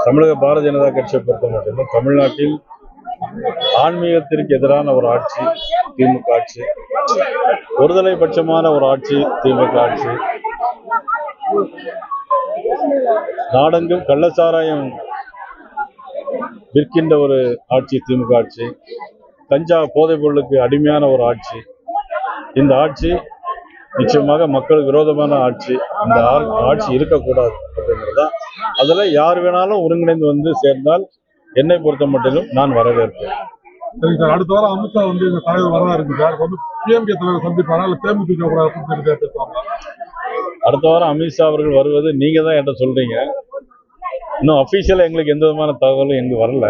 தமிழக பாரதிய ஜனதா கட்சியை பொறுத்த மட்டும் தமிழ்நாட்டில் ஆன்மீகத்திற்கு எதிரான ஒரு ஆட்சி திமுக ஆட்சி, ஒருதலை பட்சமான ஒரு ஆட்சி திமுக ஆட்சி, நாடெங்கும் கள்ளச்சாராயம் விற்கின்ற ஒரு ஆட்சி திமுக ஆட்சி, கஞ்சா போதைப் பொருளுக்கு அடிமையான ஒரு ஆட்சி. இந்த ஆட்சி நிச்சயமாக மக்களுக்கு விரோதமான ஆட்சி. இந்த ஆட்சி இருக்கக்கூடாது அப்படிங்கிறதான். அதுல யார் வேணாலும் ஒருங்கிணைந்து வந்து சேர்ந்தால் என்னை பொறுத்த மட்டிலும் நான் வரவேற்பேன். சரி சார், அடுத்த வாரம் அமித்ஷா வந்து இந்த தலைவர் வரதா இருக்கு சார். வந்து பிஎம்கே தலைவர் சந்திப்பாங்க, தேமுதிக பேசுவாங்க. அடுத்த வாரம் அமித்ஷா அவர்கள் வருவது நீங்க தான் என்கிட்ட சொல்றீங்க. இன்னும் அபிஷியலா எங்களுக்கு எந்த விதமான தகவலும் எங்களுக்கு வரல.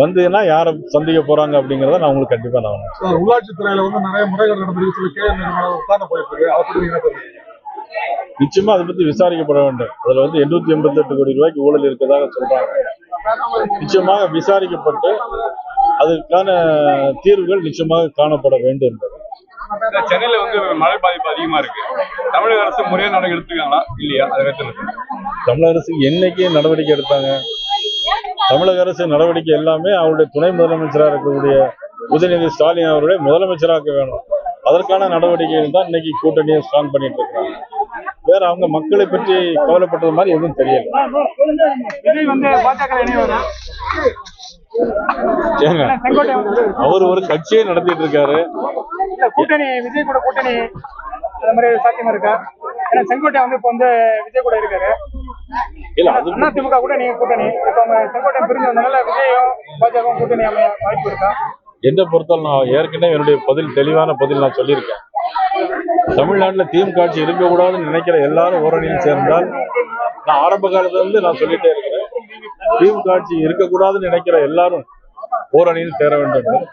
வந்ததுன்னா யாரை சந்திக்க போறாங்க அப்படிங்கறத நான் உங்களுக்கு கண்டிப்பா நான் உள்ளாட்சித்துறையில வந்து நிறைய முறைகள் நடந்திருக்கு. நிச்சயமா அதை பத்தி விசாரிக்கப்பட வேண்டும். அதுல வந்து 888 கோடி ரூபாய்க்கு ஊழல் இருக்கிறதாக சொல்றாங்க. நிச்சயமாக விசாரிக்கப்பட்டு அதுக்கான தீர்வுகள் நிச்சயமாக காணப்பட வேண்டும் என்பது. சென்னையில வந்து மழை பாதிப்பு அதிகமா இருக்கு. தமிழக அரசு முறையான நடவடிக்கை எடுத்துருக்காங்களா இல்லையா? தமிழக அரசு என்னைக்கு நடவடிக்கை எடுத்தாங்க? தமிழக அரசு நடவடிக்கை எல்லாமே அவருடைய துணை முதலமைச்சராக இருக்கக்கூடிய உதயநிதி ஸ்டாலின் அவருடைய முதலமைச்சராக வேணும். அதற்கான நடவடிக்கைகள் தான் இன்னைக்கு கூட்டணியை ஸ்ட்ராங் பண்ணிட்டு இருக்காங்க. வேற அவங்க மக்களை பற்றி கவலைப்பட்டது மாதிரி எதுவும் தெரியல. அவர் ஒரு கட்சியை நடத்திட்டு இருக்காரு. கூட்டணி விஜய் கூட கூட்டணி அந்த மாதிரி சாத்தியமா இருக்கா? ஏன்னா செங்கோட்டை வந்து இப்ப வந்து விஜய் கூட இருக்காரு. இல்ல அது அதிமுக கூட நீங்க கூட்டணி இப்ப செங்கோட்டை பிரிஞ்சு வந்தனால விஜயும் பாஜகவும் கூட்டணி அமைய வாய்ப்பு இருக்கா? என்னை பொறுத்தவரை நான் ஏற்கனவே என்னுடைய தெளிவான பதில் நான் சொல்லியிருக்கேன். தமிழ்நாட்டில் திமுக ஆட்சி இருக்கக்கூடாதுன்னு நினைக்கிற எல்லாரும் ஓரணியில் சேர்ந்தால், நான் ஆரம்ப காலத்துல இருந்து நான் சொல்லிட்டே இருக்கிறேன், திமுக ஆட்சி இருக்கக்கூடாதுன்னு நினைக்கிற எல்லாரும் ஓரணியில் சேர வேண்டும்.